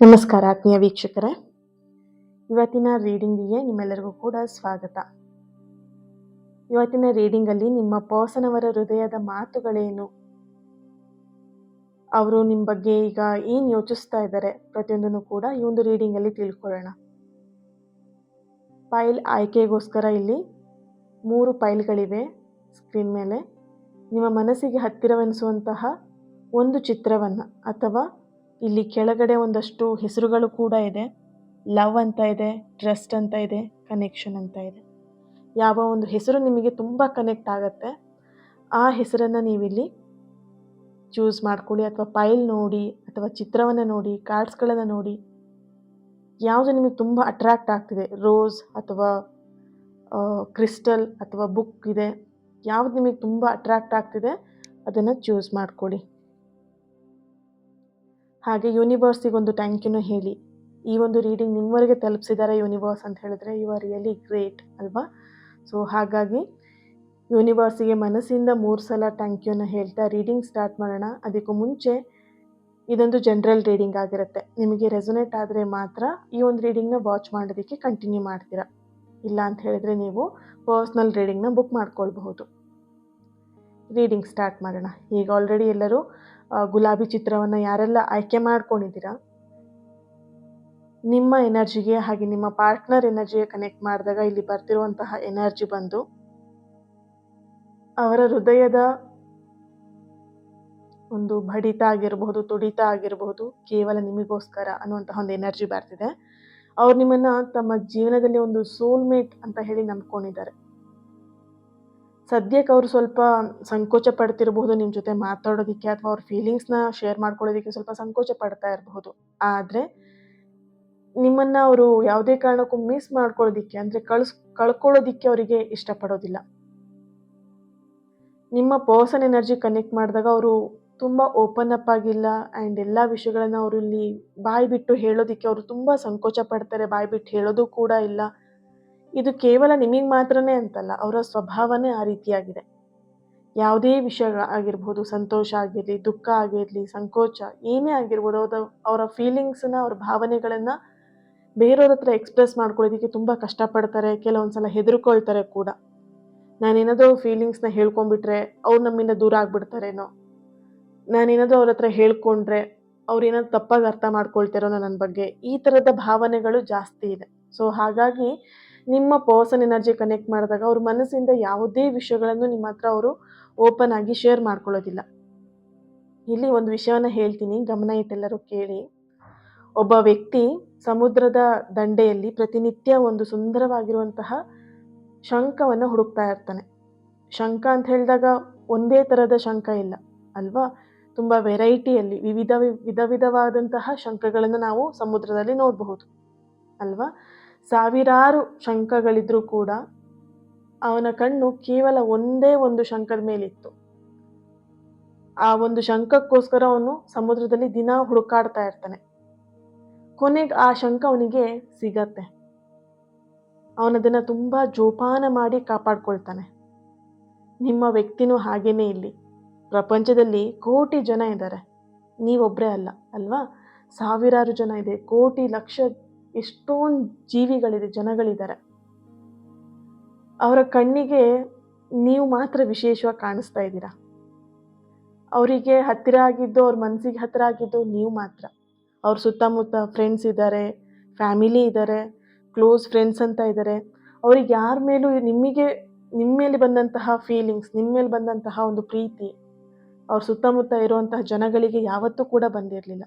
ನಮಸ್ಕಾರ ಆತ್ಮೀಯ ವೀಕ್ಷಕರೇ, ಇವತ್ತಿನ ರೀಡಿಂಗಿಗೆ ನಿಮ್ಮೆಲ್ಲರಿಗೂ ಕೂಡ ಸ್ವಾಗತ. ಇವತ್ತಿನ ರೀಡಿಂಗಲ್ಲಿ ನಿಮ್ಮ ಪರ್ಸನ್ ಅವರ ಹೃದಯದ ಮಾತುಗಳೇನು, ಅವರು ನಿಮ್ಮ ಬಗ್ಗೆ ಈಗ ಏನು ಯೋಚಿಸ್ತಾ ಇದ್ದಾರೆ ಪ್ರತಿಯೊಂದನ್ನು ಕೂಡ ಈ ಒಂದು ರೀಡಿಂಗಲ್ಲಿ ತಿಳ್ಕೊಳ್ಳೋಣ. ಫೈಲ್ ಆಯ್ಕೆಗೋಸ್ಕರ ಇಲ್ಲಿ 3 ಫೈಲ್ಗಳಿವೆ ಸ್ಕ್ರೀನ್ ಮೇಲೆ. ನಿಮ್ಮ ಮನಸ್ಸಿಗೆ ಹತ್ತಿರವೆನಿಸುವಂತಹ ಒಂದು ಚಿತ್ರವನ್ನು ಅಥವಾ ಇಲ್ಲಿ ಕೆಳಗಡೆ ಒಂದಷ್ಟು ಹೆಸರುಗಳು ಕೂಡ ಇದೆ. ಲವ್ ಅಂತ ಇದೆ, ಟ್ರಸ್ಟ್ ಅಂತ ಇದೆ, ಕನೆಕ್ಷನ್ ಅಂತ ಇದೆ. ಯಾವ ಒಂದು ಹೆಸರು ನಿಮಗೆ ತುಂಬ ಕನೆಕ್ಟ್ ಆಗುತ್ತೆ ಆ ಹೆಸರನ್ನು ನೀವಿಲ್ಲಿ ಚೂಸ್ ಮಾಡ್ಕೊಳ್ಳಿ, ಅಥವಾ ಫೈಲ್ ನೋಡಿ ಅಥವಾ ಚಿತ್ರವನ್ನು ನೋಡಿ, ಕಾರ್ಡ್ಸ್ಗಳನ್ನು ನೋಡಿ. ಯಾವುದು ನಿಮಗೆ ತುಂಬ ಅಟ್ರಾಕ್ಟ್ ಆಗ್ತಿದೆ, ರೋಸ್ ಅಥವಾ ಕ್ರಿಸ್ಟಲ್ ಅಥವಾ ಬುಕ್ ಇದೆ, ಯಾವುದು ನಿಮಗೆ ತುಂಬ ಅಟ್ರಾಕ್ಟ್ ಆಗ್ತಿದೆ ಅದನ್ನು ಚೂಸ್ ಮಾಡ್ಕೊಳ್ಳಿ. ಹಾಗೆ ಯೂನಿವರ್ಸಿಗೆ ಒಂದು ಥ್ಯಾಂಕ್ ಯುನ ಹೇಳಿ. ಈ ಒಂದು ರೀಡಿಂಗ್ ನಿಮ್ಮವರೆಗೆ ತಲುಪಿಸಿದ್ದಾರೆ ಯೂನಿವರ್ಸ್ ಅಂತ ಹೇಳಿದ್ರೆ ಯು ಆರ್ ರಿಯಲಿ ಗ್ರೇಟ್ ಅಲ್ವಾ. ಸೊ ಹಾಗಾಗಿ ಯೂನಿವರ್ಸಿಗೆ ಮನಸ್ಸಿಂದ 3 ಸಲ ಥ್ಯಾಂಕ್ ಯುನ ಹೇಳ್ತಾ ರೀಡಿಂಗ್ ಸ್ಟಾರ್ಟ್ ಮಾಡೋಣ. ಅದಕ್ಕೂ ಮುಂಚೆ ಇದೊಂದು ಜನರಲ್ ರೀಡಿಂಗ್ ಆಗಿರುತ್ತೆ. ನಿಮಗೆ ರೆಸೊನೇಟ್ ಆದರೆ ಮಾತ್ರ ಈ ಒಂದು ರೀಡಿಂಗ್ನ ವಾಚ್ ಮಾಡೋದಕ್ಕೆ ಕಂಟಿನ್ಯೂ ಮಾಡ್ತೀರಾ. ಇಲ್ಲ ಅಂತ ಹೇಳಿದ್ರೆ ನೀವು ಪರ್ಸ್ನಲ್ ರೀಡಿಂಗ್ನ ಬುಕ್ ಮಾಡ್ಕೊಳ್ಬಹುದು. ರೀಡಿಂಗ್ ಸ್ಟಾರ್ಟ್ ಮಾಡೋಣ. ಈಗ ಆಲ್ರೆಡಿ ಎಲ್ಲರೂ ಗುಲಾಬಿ ಚಿತ್ರವನ್ನು ಯಾರೆಲ್ಲ ಆಯ್ಕೆ ಮಾಡ್ಕೊಂಡಿದ್ದೀರಾ, ನಿಮ್ಮ ಎನರ್ಜಿಗೆ ಹಾಗೆ ನಿಮ್ಮ ಪಾರ್ಟ್ನರ್ ಎನರ್ಜಿಗೆ ಕನೆಕ್ಟ್ ಮಾಡಿದಾಗ ಇಲ್ಲಿ ಬರ್ತಿರುವಂತಹ ಎನರ್ಜಿ ಬಂದು ಅವರ ಹೃದಯದ ಒಂದು ಬಡಿತ ಆಗಿರಬಹುದು, ತುಡಿತ ಆಗಿರಬಹುದು, ಕೇವಲ ನಿಮಗೋಸ್ಕರ ಅನ್ನುವಂತಹ ಒಂದು ಎನರ್ಜಿ ಬರ್ತಿದೆ. ಅವ್ರು ನಿಮ್ಮನ್ನು ತಮ್ಮ ಜೀವನದಲ್ಲಿ ಒಂದು ಸೋಲ್ಮೇಟ್ ಅಂತ ಹೇಳಿ ನಂಬ್ಕೊಂಡಿದ್ದಾರೆ. ಸದ್ಯಕ್ಕೆ ಅವರು ಸ್ವಲ್ಪ ಸಂಕೋಚ ಪಡ್ತಿರಬಹುದು ನಿಮ್ಮ ಜೊತೆ ಮಾತಾಡೋದಕ್ಕೆ, ಅಥವಾ ಅವ್ರ ಫೀಲಿಂಗ್ಸ್ನ ಶೇರ್ ಮಾಡ್ಕೊಳ್ಳೋದಕ್ಕೆ ಸ್ವಲ್ಪ ಸಂಕೋಚ ಪಡ್ತಾ ಇರಬಹುದು. ಆದರೆ ನಿಮ್ಮನ್ನು ಅವರು ಯಾವುದೇ ಕಾರಣಕ್ಕೂ ಮಿಸ್ ಮಾಡ್ಕೊಳ್ಳೋದಿಕ್ಕೆ ಅಂದರೆ ಕಳ್ಕೊಳ್ಳೋದಿಕ್ಕೆ ಅವರಿಗೆ ಇಷ್ಟಪಡೋದಿಲ್ಲ. ನಿಮ್ಮ ಪರ್ಸನ್ ಎನರ್ಜಿ ಕನೆಕ್ಟ್ ಮಾಡಿದಾಗ ಅವರು ತುಂಬ ಓಪನ್ ಅಪ್ ಆಗಿಲ್ಲ. ಆ್ಯಂಡ್ ಎಲ್ಲ ವಿಷಯಗಳನ್ನು ಅವರು ಇಲ್ಲಿ ಬಾಯಿ ಬಿಟ್ಟು ಹೇಳೋದಕ್ಕೆ ಅವರು ತುಂಬ ಸಂಕೋಚ ಪಡ್ತಾರೆ, ಬಾಯಿ ಬಿಟ್ಟು ಹೇಳೋದು ಕೂಡ ಇಲ್ಲ. ಇದು ಕೇವಲ ನಿಮಗೆ ಮಾತ್ರನೇ ಅಂತಲ್ಲ, ಅವರ ಸ್ವಭಾವನೇ ಆ ರೀತಿಯಾಗಿದೆ. ಯಾವುದೇ ವಿಷಯ ಆಗಿರ್ಬೋದು, ಸಂತೋಷ ಆಗಿರಲಿ, ದುಃಖ ಆಗಿರಲಿ, ಸಂಕೋಚ ಏನೇ ಆಗಿರ್ಬೋದು, ಅವರ ಫೀಲಿಂಗ್ಸನ್ನ, ಅವ್ರ ಭಾವನೆಗಳನ್ನು ಬೇರೆಯವ್ರ ಹತ್ರ ಎಕ್ಸ್ಪ್ರೆಸ್ ಮಾಡ್ಕೊಳ್ಳೋದಕ್ಕೆ ತುಂಬ ಕಷ್ಟಪಡ್ತಾರೆ. ಕೆಲವೊಂದು ಸಲ ಹೆದರ್ಕೊಳ್ತಾರೆ ಕೂಡ. ನಾನೇನಾದರೂ ಫೀಲಿಂಗ್ಸ್ನ ಹೇಳ್ಕೊಂಡ್ಬಿಟ್ರೆ ಅವ್ರು ನಮ್ಮಿಂದ ದೂರ ಆಗ್ಬಿಡ್ತಾರೇನೋ, ನಾನೇನಾದರೂ ಅವ್ರ ಹತ್ರ ಹೇಳ್ಕೊಂಡ್ರೆ ಅವ್ರು ಏನಾದ್ರು ತಪ್ಪಾಗಿ ಅರ್ಥ ಮಾಡ್ಕೊಳ್ತಾರೇನೋ ನನ್ನ ಬಗ್ಗೆ, ಈ ಥರದ ಭಾವನೆಗಳು ಜಾಸ್ತಿ ಇದೆ. ಸೊ ಹಾಗಾಗಿ ನಿಮ್ಮ ಪರ್ಸನ್ ಎನರ್ಜಿ ಕನೆಕ್ಟ್ ಮಾಡಿದಾಗ ಅವ್ರ ಮನಸ್ಸಿಂದ ಯಾವುದೇ ವಿಷಯಗಳನ್ನು ನಿಮ್ಮ ಹತ್ರ ಅವರು ಓಪನ್ ಆಗಿ ಶೇರ್ ಮಾಡ್ಕೊಳ್ಳೋದಿಲ್ಲ. ಇಲ್ಲಿ ಒಂದು ವಿಷಯವನ್ನು ಹೇಳ್ತೀನಿ, ಗಮನ ಇಟ್ಟೆಲ್ಲರೂ ಕೇಳಿ. ಒಬ್ಬ ವ್ಯಕ್ತಿ ಸಮುದ್ರದ ದಂಡೆಯಲ್ಲಿ ಪ್ರತಿನಿತ್ಯ ಒಂದು ಸುಂದರವಾಗಿರುವಂತಹ ಶಂಖವನ್ನು ಹುಡುಕ್ತಾ ಇರ್ತಾನೆ. ಶಂಖ ಅಂತ ಹೇಳಿದಾಗ ಒಂದೇ ಥರದ ಶಂಖ ಇಲ್ಲ ಅಲ್ವಾ, ತುಂಬ ವೆರೈಟಿಯಲ್ಲಿ ವಿಧ ವಿಧವಾದಂತಹ ಶಂಖಗಳನ್ನು ನಾವು ಸಮುದ್ರದಲ್ಲಿ ನೋಡಬಹುದು ಅಲ್ವಾ. ಸಾವಿರಾರು ಶಂಖಗಳಿದ್ರೂ ಕೂಡ ಅವನ ಕಣ್ಣು ಕೇವಲ ಒಂದೇ ಒಂದು ಶಂಖದ ಮೇಲಿತ್ತು. ಆ ಒಂದು ಶಂಖಕ್ಕೋಸ್ಕರ ಅವನು ಸಮುದ್ರದಲ್ಲಿ ದಿನ ಹುಡುಕಾಡ್ತಾ ಇರ್ತಾನೆ. ಕೊನೆಗೆ ಆ ಶಂಖ ಅವನಿಗೆ ಸಿಗತ್ತೆ. ಅವನದನ್ನು ತುಂಬ ಜೋಪಾನ ಮಾಡಿ ಕಾಪಾಡ್ಕೊಳ್ತಾನೆ. ನಿಮ್ಮ ವ್ಯಕ್ತಿನೂ ಹಾಗೇನೇ. ಇಲ್ಲಿ ಪ್ರಪಂಚದಲ್ಲಿ ಕೋಟಿ ಜನ ಇದ್ದಾರೆ, ನೀವೊಬ್ಬರೇ ಅಲ್ಲ ಅಲ್ವಾ. ಸಾವಿರಾರು ಜನ ಇದೆ, ಕೋಟಿ ಲಕ್ಷ ಎಷ್ಟೊಂದು ಜೀವಿಗಳಿದೆ, ಜನಗಳಿದ್ದಾರೆ. ಅವರ ಕಣ್ಣಿಗೆ ನೀವು ಮಾತ್ರ ವಿಶೇಷವಾಗಿ ಕಾಣಿಸ್ತಾ ಇದ್ದೀರಾ. ಅವರಿಗೆ ಹತ್ತಿರ ಆಗಿದ್ದು, ಅವ್ರ ಮನಸ್ಸಿಗೆ ಹತ್ತಿರ ಆಗಿದ್ದು ನೀವು ಮಾತ್ರ. ಅವ್ರ ಸುತ್ತಮುತ್ತ ಫ್ರೆಂಡ್ಸ್ ಇದ್ದಾರೆ, ಫ್ಯಾಮಿಲಿ ಇದ್ದಾರೆ, ಕ್ಲೋಸ್ ಫ್ರೆಂಡ್ಸ್ ಅಂತ ಇದ್ದಾರೆ. ಅವ್ರಿಗೆ ಯಾರ ಮೇಲೂ ನಿಮ್ಮ ಮೇಲೆ ಬಂದಂತಹ ಫೀಲಿಂಗ್ಸ್, ನಿಮ್ಮ ಮೇಲೆ ಬಂದಂತಹ ಒಂದು ಪ್ರೀತಿ ಅವ್ರ ಸುತ್ತಮುತ್ತ ಇರುವಂತಹ ಜನಗಳಿಗೆ ಯಾವತ್ತೂ ಕೂಡ ಬಂದಿರಲಿಲ್ಲ.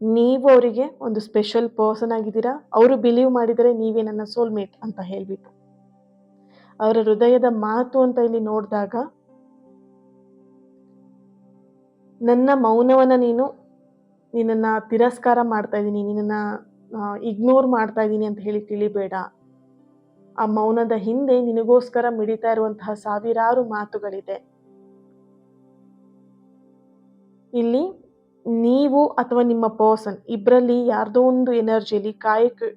ನೀವು ಅವರಿಗೆ ಒಂದು ಸ್ಪೆಷಲ್ ಪರ್ಸನ್ ಆಗಿದ್ದೀರಾ. ಅವರು ಬಿಲೀವ್ ಮಾಡಿದರೆ ನೀವೇ ನನ್ನ ಸೋಲ್ಮೇಟ್ ಅಂತ ಹೇಳಿಬಿಟ್ಟು. ಅವರ ಹೃದಯದ ಮಾತು ಅಂತ ಇಲ್ಲಿ ನೋಡಿದಾಗ, ನನ್ನ ಮೌನವನ್ನು ನಿನ್ನನ್ನು ತಿರಸ್ಕಾರ ಮಾಡ್ತಾ ಇದ್ದೀನಿ, ನಿನ್ನನ್ನು ಇಗ್ನೋರ್ ಮಾಡ್ತಾ ಇದ್ದೀನಿ ಅಂತ ಹೇಳಿ ತಿಳಿಬೇಡ. ಆ ಮೌನದ ಹಿಂದೆ ನಿನಗೋಸ್ಕರ ಮಿಡಿತಾ ಇರುವಂತಹ ಸಾವಿರಾರು ಮಾತುಗಳಿದೆ. ಇಲ್ಲಿ ನೀವು ಅಥವಾ ನಿಮ್ಮ ಪರ್ಸನ್ ಇಬ್ಬರಲ್ಲಿ ಯಾರ್ದೋ ಒಂದು ಎನರ್ಜಿಯಲ್ಲಿ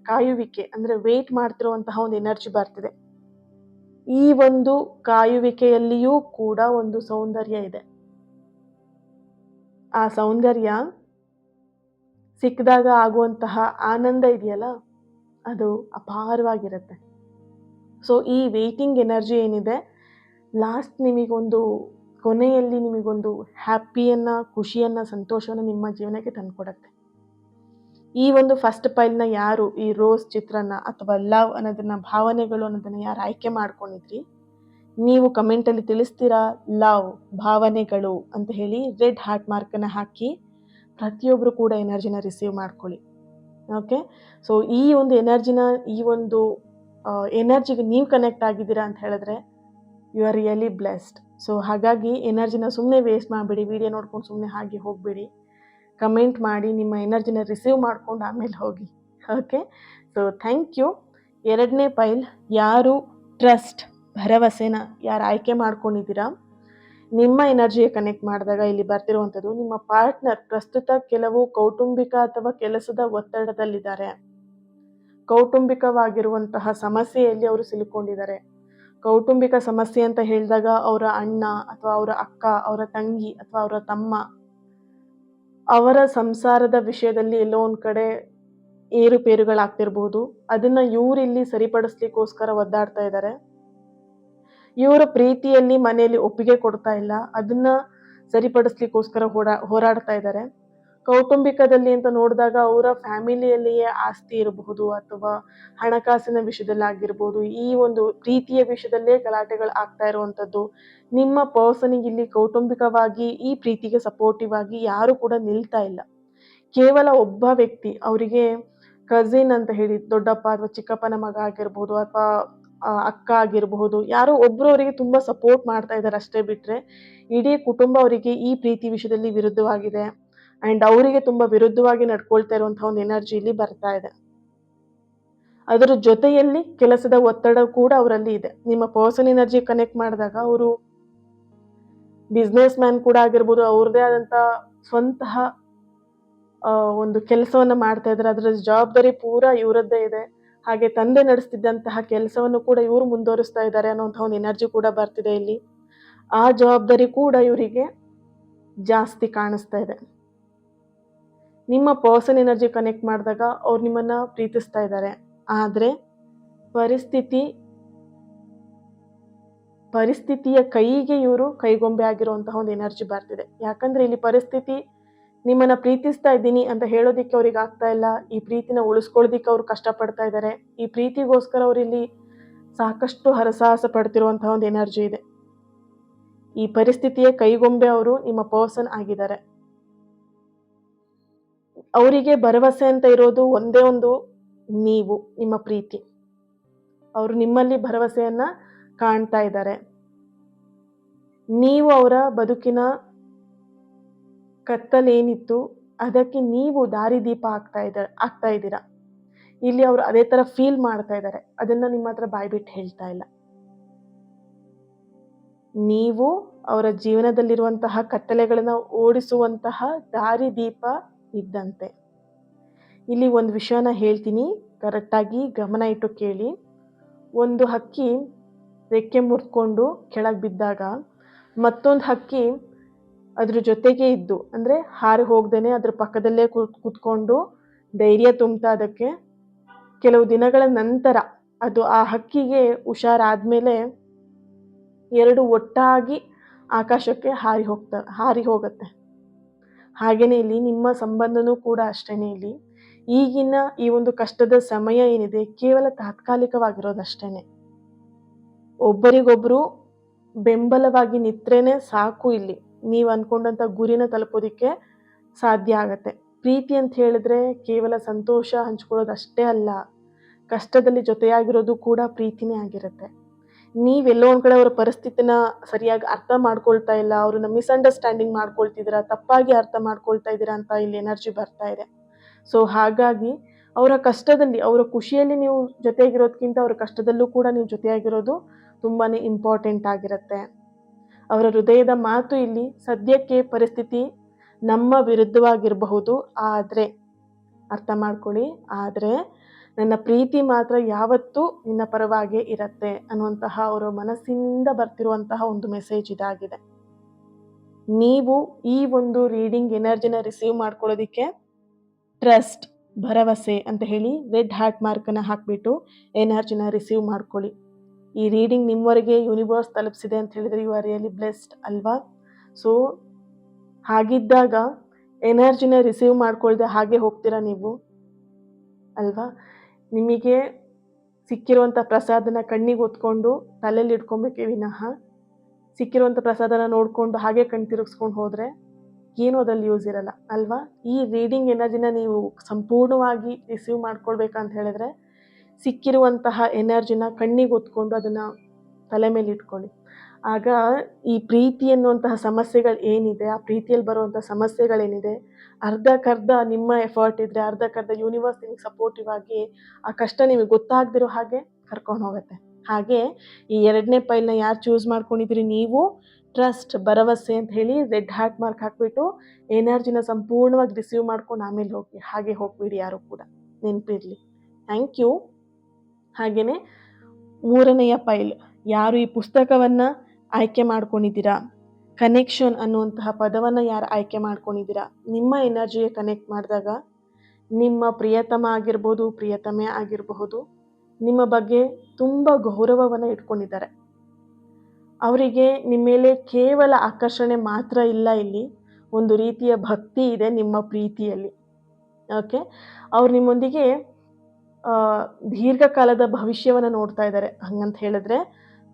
ಕಾಯುವಿಕೆ ಅಂದರೆ ವೇಟ್ ಮಾಡ್ತಿರುವಂತಹ ಒಂದು ಎನರ್ಜಿ ಬರ್ತಿದೆ. ಈ ಒಂದು ಕಾಯುವಿಕೆಯಲ್ಲಿಯೂ ಕೂಡ ಒಂದು ಸೌಂದರ್ಯ ಇದೆ. ಆ ಸೌಂದರ್ಯ ಸಿಕ್ಕಿದಾಗ ಆಗುವಂತಹ ಆನಂದ ಇದೆಯಲ್ಲ, ಅದು ಅಪಾರವಾಗಿರುತ್ತೆ. ಸೊ ಈ ವೇಟಿಂಗ್ ಎನರ್ಜಿ ಏನಿದೆ, ಲಾಸ್ಟ್ ನಿಮಗೊಂದು ಕೊನೆಯಲ್ಲಿ ನಿಮಗೊಂದು ಹ್ಯಾಪಿಯನ್ನು, ಖುಷಿಯನ್ನು, ಸಂತೋಷವನ್ನು ನಿಮ್ಮ ಜೀವನಕ್ಕೆ ತಂದುಕೊಡುತ್ತೆ. ಈ ಒಂದು ಫಸ್ಟ್ ಪೈಲ್ನ ಯಾರು ಈ ರೋಸ್ ಚಿತ್ರನ ಅಥವಾ ಲವ್ ಅನ್ನೋದನ್ನ, ಭಾವನೆಗಳು ಅನ್ನೋದನ್ನ ಯಾರು ಆಯ್ಕೆ ಮಾಡ್ಕೊಂಡಿದ್ರಿ, ನೀವು ಕಮೆಂಟಲ್ಲಿ ತಿಳಿಸ್ತೀರಾ ಲವ್, ಭಾವನೆಗಳು ಅಂತ ಹೇಳಿ ರೆಡ್ ಹಾರ್ಟ್ ಮಾರ್ಕನ್ನು ಹಾಕಿ ಪ್ರತಿಯೊಬ್ಬರು ಕೂಡ ಎನರ್ಜಿನ ರಿಸೀವ್ ಮಾಡ್ಕೊಳ್ಳಿ. ಓಕೆ, ಸೊ ಈ ಒಂದು ಎನರ್ಜಿನ, ಈ ಒಂದು ಎನರ್ಜಿಗೆ ನೀವು ಕನೆಕ್ಟ್ ಆಗಿದ್ದೀರಾ ಅಂತ ಹೇಳಿದ್ರೆ you are really blessed. So ಹಾಗಾಗಿ ಎನರ್ಜಿನ ಸುಮ್ಮನೆ ವೇಸ್ಟ್ ಮಾಡಿಬಿಡಿ, ವಿಡಿಯೋ ನೋಡ್ಕೊಂಡು ಸುಮ್ಮನೆ ಹಾಗೆ ಹೋಗಬೇಡಿ. ಕಮೆಂಟ್ ಮಾಡಿ, ನಿಮ್ಮ ಎನರ್ಜಿನ ರಿಸೀವ್ ಮಾಡ್ಕೊಂಡು ಆಮೇಲೆ ಹೋಗಿ. Okay, so thank you. ಎರಡನೇ ಪೈಲ್, ಯಾರು ಟ್ರಸ್ಟ್, ಭರವಸೆನ ಯಾರು ಆಯ್ಕೆ ಮಾಡ್ಕೊಂಡಿದ್ದೀರಾ, ನಿಮ್ಮ ಎನರ್ಜಿಗೆ ಕನೆಕ್ಟ್ ಮಾಡಿದಾಗ ಇಲ್ಲಿ ಬರ್ತಿರುವಂಥದ್ದು, ನಿಮ್ಮ ಪಾರ್ಟ್ನರ್ ಪ್ರಸ್ತುತ ಕೆಲವು ಕೌಟುಂಬಿಕ ಅಥವಾ ಕೆಲಸದ ಒತ್ತಡದಲ್ಲಿದ್ದಾರೆ. ಕೌಟುಂಬಿಕವಾಗಿರುವಂತಹ ಸಮಸ್ಯೆಯಲ್ಲಿ ಅವರು ಸಿಲುಕೊಂಡಿದ್ದಾರೆ. ಕೌಟುಂಬಿಕ ಸಮಸ್ಯೆ ಅಂತ ಹೇಳಿದಾಗ ಅವರ ಅಣ್ಣ ಅಥವಾ ಅವರ ಅಕ್ಕ, ಅವರ ತಂಗಿ ಅಥವಾ ಅವರ ತಮ್ಮ, ಅವರ ಸಂಸಾರದ ವಿಷಯದಲ್ಲಿ ಎಲ್ಲೋ ಒಂದು ಕಡೆ ಏರುಪೇರುಗಳಾಗ್ತಿರ್ಬೋದು. ಅದನ್ನ ಇವರಿಲ್ಲಿ ಸರಿಪಡಿಸ್ಲಿಕ್ಕೋಸ್ಕರ ಒದ್ದಾಡ್ತಾ ಇದ್ದಾರೆ. ಇವರ ಪ್ರೀತಿಯಲ್ಲಿ ಮನೆಯಲ್ಲಿ ಒಪ್ಪಿಗೆ ಕೊಡ್ತಾ ಇಲ್ಲ, ಅದನ್ನ ಸರಿಪಡಿಸ್ಲಿಕ್ಕೋಸ್ಕರ ಹೋರಾಡ್ತಾ ಇದ್ದಾರೆ. ಕೌಟುಂಬಿಕದಲ್ಲಿ ಅಂತ ನೋಡಿದಾಗ ಅವರ ಫ್ಯಾಮಿಲಿಯಲ್ಲಿಯೇ ಆಸ್ತಿ ಇರಬಹುದು ಅಥವಾ ಹಣಕಾಸಿನ ವಿಷಯದಲ್ಲಿ ಆಗಿರ್ಬೋದು, ಈ ಒಂದು ಪ್ರೀತಿಯ ವಿಷಯದಲ್ಲೇ ಗಲಾಟೆಗಳು ಆಗ್ತಾ ಇರುವಂಥದ್ದು. ನಿಮ್ಮ ಪರ್ಸನಿಗೆ ಇಲ್ಲಿ ಕೌಟುಂಬಿಕವಾಗಿ ಈ ಪ್ರೀತಿಗೆ ಸಪೋರ್ಟಿವ್ ಆಗಿ ಯಾರು ಕೂಡ ನಿಲ್ತಾ ಇಲ್ಲ. ಕೇವಲ ಒಬ್ಬ ವ್ಯಕ್ತಿ, ಅವರಿಗೆ ಕಸಿನ್ ಅಂತ ಹೇಳಿ ದೊಡ್ಡಪ್ಪ ಅಥವಾ ಚಿಕ್ಕಪ್ಪನ ಮಗ ಆಗಿರ್ಬೋದು ಅಥವಾ ಅಕ್ಕ ಆಗಿರಬಹುದು, ಯಾರೋ ಒಬ್ರು ಅವರಿಗೆ ತುಂಬಾ ಸಪೋರ್ಟ್ ಮಾಡ್ತಾ ಇದ್ದಾರೆ ಅಷ್ಟೇ ಬಿಟ್ರೆ ಇಡೀ ಕುಟುಂಬ ಅವರಿಗೆ ಈ ಪ್ರೀತಿ ವಿಷಯದಲ್ಲಿ ವಿರುದ್ಧವಾಗಿದೆ ಅಂಡ್ ಅವರಿಗೆ ತುಂಬಾ ವಿರುದ್ಧವಾಗಿ ನಡ್ಕೊಳ್ತಾ ಇರುವಂತಹ ಒಂದು ಎನರ್ಜಿ ಇಲ್ಲಿ ಬರ್ತಾ ಇದೆ. ಅದರ ಜೊತೆಯಲ್ಲಿ ಕೆಲಸದ ಒತ್ತಡ ಕೂಡ ಅವರಲ್ಲಿ ಇದೆ. ನಿಮ್ಮ ಪರ್ಸನ್ ಎನರ್ಜಿ ಕನೆಕ್ಟ್ ಮಾಡಿದಾಗ ಅವರು ಬಿಸ್ನೆಸ್ ಮ್ಯಾನ್ ಕೂಡ ಆಗಿರ್ಬೋದು, ಅವ್ರದೇ ಆದಂತ ಸ್ವಂತಹ ಒಂದು ಕೆಲಸವನ್ನ ಮಾಡ್ತಾ ಇದ್ದಾರೆ. ಅದರ ಜವಾಬ್ದಾರಿ ಪೂರಾ ಇವರದ್ದೇ ಇದೆ. ಹಾಗೆ ತಂದೆ ನಡೆಸ್ತಿದ್ದಂತಹ ಕೆಲಸವನ್ನು ಕೂಡ ಇವರು ಮುಂದುವರಿಸ್ತಾ ಇದ್ದಾರೆ ಅನ್ನೋಂತಹ ಒಂದು ಎನರ್ಜಿ ಕೂಡ ಬರ್ತಿದೆ ಇಲ್ಲಿ. ಆ ಜವಾಬ್ದಾರಿ ಕೂಡ ಇವರಿಗೆ ಜಾಸ್ತಿ ಕಾಣಿಸ್ತಾ ಇದೆ. ನಿಮ್ಮ ಪರ್ಸನ್ ಎನರ್ಜಿ ಕನೆಕ್ಟ್ ಮಾಡಿದಾಗ ಅವ್ರು ನಿಮ್ಮನ್ನ ಪ್ರೀತಿಸ್ತಾ ಇದ್ದಾರೆ, ಆದ್ರೆ ಪರಿಸ್ಥಿತಿಯ ಕೈಗೆ ಇವರು ಕೈಗೊಂಬೆ ಆಗಿರುವಂತಹ ಒಂದು ಎನರ್ಜಿ ಬರ್ತಿದೆ. ಯಾಕಂದ್ರೆ ಇಲ್ಲಿ ಪರಿಸ್ಥಿತಿ ನಿಮ್ಮನ್ನ ಪ್ರೀತಿಸ್ತಾ ಇದ್ದೀನಿ ಅಂತ ಹೇಳೋದಿಕ್ಕೆ ಅವ್ರಿಗೆ ಆಗ್ತಾ ಇಲ್ಲ. ಈ ಪ್ರೀತಿನ ಉಳಿಸ್ಕೊಳ್ಳೋದಿಕ್ಕೆ ಅವ್ರು ಕಷ್ಟಪಡ್ತಾ ಇದ್ದಾರೆ. ಈ ಪ್ರೀತಿಗೋಸ್ಕರ ಅವರಿಲ್ಲಿ ಸಾಕಷ್ಟು ಹರಸಾಹಸ ಪಡ್ತಿರುವಂತಹ ಒಂದು ಎನರ್ಜಿ ಇದೆ. ಈ ಪರಿಸ್ಥಿತಿಯ ಕೈಗೊಂಬೆ ಅವರು ನಿಮ್ಮ ಪರ್ಸನ್ ಆಗಿದ್ದಾರೆ. ಅವರಿಗೆ ಭರವಸೆ ಅಂತ ಇರೋದು ಒಂದೇ ಒಂದು, ನೀವು, ನಿಮ್ಮ ಪ್ರೀತಿ. ಅವರು ನಿಮ್ಮಲ್ಲಿ ಭರವಸೆಯನ್ನ ಕಾಣ್ತಾ ಇದ್ದಾರೆ. ನೀವು ಅವರ ಬದುಕಿನ ಕತ್ತಲೇನಿತ್ತು ಅದಕ್ಕೆ ನೀವು ದಾರಿದೀಪ ಆಗ್ತಾ ಇದ್ದೀರಾ. ಇಲ್ಲಿ ಅವರು ಅದೇ ತರ ಫೀಲ್ ಮಾಡ್ತಾ ಇದ್ದಾರೆ. ಅದನ್ನ ನಿಮ್ಮ ಹತ್ರ ಬಾಯ್ಬಿಟ್ಟು ಹೇಳ್ತಾ ಇಲ್ಲ. ನೀವು ಅವರ ಜೀವನದಲ್ಲಿರುವಂತಹ ಕತ್ತಲೆಗಳನ್ನ ಓಡಿಸುವಂತಹ ದಾರಿದೀಪ ಇದ್ದಂತೆ. ಇಲ್ಲಿ ಒಂದು ವಿಷಯನ ಹೇಳ್ತೀನಿ, ಕರೆಕ್ಟಾಗಿ ಗಮನ ಇಟ್ಟು ಕೇಳಿ. ಒಂದು ಹಕ್ಕಿ ರೆಕ್ಕೆ ಮುರ್ಕೊಂಡು ಕೆಳಗೆ ಬಿದ್ದಾಗ ಮತ್ತೊಂದು ಹಕ್ಕಿ ಅದ್ರ ಜೊತೆಗೆ ಇದ್ದು, ಅಂದ್ರೆ ಹಾರಿ ಹೋಗ್ದೇನೆ ಅದ್ರ ಪಕ್ಕದಲ್ಲೇ ಕೂತ್ಕೊಂಡು ಧೈರ್ಯ ತುಂಬ್ತಾ ಅದಕ್ಕೆ. ಕೆಲವು ದಿನಗಳ ನಂತರ ಅದು ಆ ಹಕ್ಕಿಗೆ ಹುಷಾರಾದ್ಮೇಲೆ ಎರಡು ಒಟ್ಟಾಗಿ ಆಕಾಶಕ್ಕೆ ಹಾರಿ ಹೋಗುತ್ತೆ. ಹಾಗೇನೆ ಇಲ್ಲಿ ನಿಮ್ಮ ಸಂಬಂಧನೂ ಕೂಡ ಅಷ್ಟೇನೆ. ಇಲ್ಲಿ ಈಗಿನ ಈ ಒಂದು ಕಷ್ಟದ ಸಮಯ ಏನಿದೆ ಕೇವಲ ತಾತ್ಕಾಲಿಕವಾಗಿರೋದಷ್ಟೇನೆ. ಒಬ್ಬರಿಗೊಬ್ರು ಬೆಂಬಲವಾಗಿ ನಿತ್ರೇನೆ ಸಾಕು. ಇಲ್ಲಿ ನೀವು ಅನ್ಕೊಂಡಂತ ಗುರಿನ ತಲುಪೋದಿಕ್ಕೆ ಸಾಧ್ಯ ಆಗತ್ತೆ. ಪ್ರೀತಿ ಅಂತ ಹೇಳಿದ್ರೆ ಕೇವಲ ಸಂತೋಷ ಹಂಚ್ಕೊಳ್ಳೋದು ಅಷ್ಟೇ ಅಲ್ಲ, ಕಷ್ಟದಲ್ಲಿ ಜೊತೆಯಾಗಿರೋದು ಕೂಡ ಪ್ರೀತಿನೇ ಆಗಿರುತ್ತೆ. ನೀವೆಲ್ಲೋ ಒಂದ್ ಕಡೆ ಅವರ ಪರಿಸ್ಥಿತಿನ ಸರಿಯಾಗಿ ಅರ್ಥ ಮಾಡ್ಕೊಳ್ತಾ ಇಲ್ಲ, ಅವ್ರನ್ನ ಮಿಸ್ಅಂಡರ್ಸ್ಟ್ಯಾಂಡಿಂಗ್ ಮಾಡ್ಕೊಳ್ತಿದ್ದೀರಾ, ತಪ್ಪಾಗಿ ಅರ್ಥ ಮಾಡ್ಕೊಳ್ತಾ ಇದ್ದೀರಾ ಅಂತ ಇಲ್ಲಿ ಎನರ್ಜಿ ಬರ್ತಾ ಇದೆ. ಸೊ ಹಾಗಾಗಿ ಅವರ ಕಷ್ಟದಲ್ಲಿ, ಅವರ ಖುಷಿಯಲ್ಲಿ ನೀವು ಜೊತೆಯಾಗಿರೋದಕ್ಕಿಂತ ಅವರ ಕಷ್ಟದಲ್ಲೂ ಕೂಡ ನೀವು ಜೊತೆಯಾಗಿರೋದು ತುಂಬಾನೇ ಇಂಪಾರ್ಟೆಂಟ್ ಆಗಿರುತ್ತೆ. ಅವರ ಹೃದಯದ ಮಾತು ಇಲ್ಲಿ, ಸದ್ಯಕ್ಕೆ ಪರಿಸ್ಥಿತಿ ನಮ್ಮ ವಿರುದ್ಧವಾಗಿರಬಹುದು, ಆದ್ರೆ ಅರ್ಥ ಮಾಡ್ಕೊಳ್ಳಿ, ಆದ್ರೆ ನನ್ನ ಪ್ರೀತಿ ಮಾತ್ರ ಯಾವತ್ತೂ ನಿನ್ನ ಪರವಾಗೇ ಇರತ್ತೆ ಅನ್ನುವಂತಹ ಅವರ ಮನಸ್ಸಿನಿಂದ ಬರ್ತಿರುವಂತಹ ಒಂದು ಮೆಸೇಜ್ ಇದಾಗಿದೆ. ನೀವು ಈ ಒಂದು ರೀಡಿಂಗ್ ಎನರ್ಜಿನ ರಿಸೀವ್ ಮಾಡ್ಕೊಳ್ಳೋದಿಕ್ಕೆ ಟ್ರಸ್ಟ್, ಭರವಸೆ ಅಂತ ಹೇಳಿ ರೆಡ್ ಹಾರ್ಟ್ ಮಾರ್ಕನ್ನು ಹಾಕಿಬಿಟ್ಟು ಎನರ್ಜಿನ ರಿಸೀವ್ ಮಾಡ್ಕೊಳ್ಳಿ. ಈ ರೀಡಿಂಗ್ ನಿಮ್ಮವರೆಗೆ ಯೂನಿವರ್ಸ್ ತಲುಪಿಸಿದೆ ಅಂತ ಹೇಳಿದರೆ ಯು ಆರ್ ರಿಯಲಿ ಬ್ಲೆಸ್ಡ್ ಅಲ್ವಾ? ಸೊ ಹಾಗಿದ್ದಾಗ ಎನರ್ಜಿನ ರಿಸೀವ್ ಮಾಡ್ಕೊಳ್ದೆ ಹಾಗೆ ಹೋಗ್ತೀರಾ ನೀವು ಅಲ್ವಾ? ನಿಮಗೆ ಸಿಕ್ಕಿರುವಂಥ ಪ್ರಸಾದನ ಕಣ್ಣಿಗೆ ಹೊತ್ಕೊಂಡು ತಲೆಯಲ್ಲಿ ಇಟ್ಕೊಬೇಕೇ ವಿನಃ ಸಿಕ್ಕಿರುವಂಥ ಪ್ರಸಾದನ ನೋಡಿಕೊಂಡು ಹಾಗೆ ಕಣ್ ತಿರುಗಿಸ್ಕೊಂಡು ಹೋದರೆ ಏನೂ ಅದ್ರಲ್ಲಿ ಯೂಸ್ ಇರಲ್ಲ ಅಲ್ವಾ? ಈ ರೀಡಿಂಗ್ ಎನರ್ಜಿನ ನೀವು ಸಂಪೂರ್ಣವಾಗಿ ರಿಸೀವ್ ಮಾಡ್ಕೊಳ್ಬೇಕಂತ ಹೇಳಿದ್ರೆ ಸಿಕ್ಕಿರುವಂತಹ ಎನರ್ಜಿನ ಕಣ್ಣಿಗೆ ಹೊತ್ಕೊಂಡು ಅದನ್ನು ತಲೆ ಮೇಲೆ ಇಟ್ಕೊಳ್ಳಿ. ಆಗ ಈ ಪ್ರೀತಿ ಎನ್ನುವಂತಹ ಸಮಸ್ಯೆಗಳು ಏನಿದೆ, ಆ ಪ್ರೀತಿಯಲ್ಲಿ ಬರುವಂಥ ಸಮಸ್ಯೆಗಳೇನಿದೆ, ಅರ್ಧಕ್ಕರ್ಧ ನಿಮ್ಮ ಎಫರ್ಟ್ ಇದ್ದರೆ ಅರ್ಧಕ್ಕರ್ಧ ಯೂನಿವರ್ಸ್ ನಿಮಗೆ ಸಪೋರ್ಟಿವ್ ಆಗಿ ಆ ಕಷ್ಟ ನಿಮಗೆ ಗೊತ್ತಾಗದಿರೋ ಹಾಗೆ ಕರ್ಕೊಂಡು ಹೋಗುತ್ತೆ. ಹಾಗೆ ಈ 2ನೇ ಪೈಲ್ನ ಯಾರು ಚೂಸ್ ಮಾಡ್ಕೊಂಡಿದ್ದೀರಿ ನೀವು ಟ್ರಸ್ಟ್, ಭರವಸೆ ಅಂತ ಹೇಳಿ ರೆಡ್ ಹಾರ್ಟ್ ಮಾರ್ಕ್ ಹಾಕಿಬಿಟ್ಟು ಎನರ್ಜಿನ ಸಂಪೂರ್ಣವಾಗಿ ರಿಸೀವ್ ಮಾಡ್ಕೊಂಡು ಆಮೇಲೆ ಹೋಗಿ. ಹಾಗೆ ಹೋಗ್ಬಿಡಿ ಯಾರು ಕೂಡ, ನೆನಪಿರಲಿ. Thank you. ಹಾಗೆಯೇ 3ನೆಯ ಪೈಲ್, ಯಾರು ಈ ಪುಸ್ತಕವನ್ನು ಆಯ್ಕೆ ಮಾಡ್ಕೊಂಡಿದ್ದೀರಾ, ಕನೆಕ್ಷನ್ ಅನ್ನುವಂತಹ ಪದವನ್ನು ಯಾರು ಆಯ್ಕೆ ಮಾಡ್ಕೊಂಡಿದ್ದೀರಾ, ನಿಮ್ಮ ಎನರ್ಜಿಗೆ ಕನೆಕ್ಟ್ ಮಾಡಿದಾಗ ನಿಮ್ಮ ಪ್ರಿಯತಮ ಆಗಿರ್ಬೋದು, ಪ್ರಿಯತಮೆ ಆಗಿರಬಹುದು, ನಿಮ್ಮ ಬಗ್ಗೆ ತುಂಬ ಗೌರವವನ್ನು ಇಟ್ಕೊಂಡಿದ್ದಾರೆ. ಅವರಿಗೆ ನಿಮ್ಮ ಮೇಲೆ ಕೇವಲ ಆಕರ್ಷಣೆ ಮಾತ್ರ ಇಲ್ಲ, ಇಲ್ಲಿ ಒಂದು ರೀತಿಯ ಭಕ್ತಿ ಇದೆ ನಿಮ್ಮ ಪ್ರೀತಿಯಲ್ಲಿ. ಓಕೆ, ಅವ್ರು ನಿಮ್ಮೊಂದಿಗೆ ದೀರ್ಘಕಾಲದ ಭವಿಷ್ಯವನ್ನು ನೋಡ್ತಾ ಇದ್ದಾರೆ. ಹಂಗಂತ ಹೇಳಿದ್ರೆ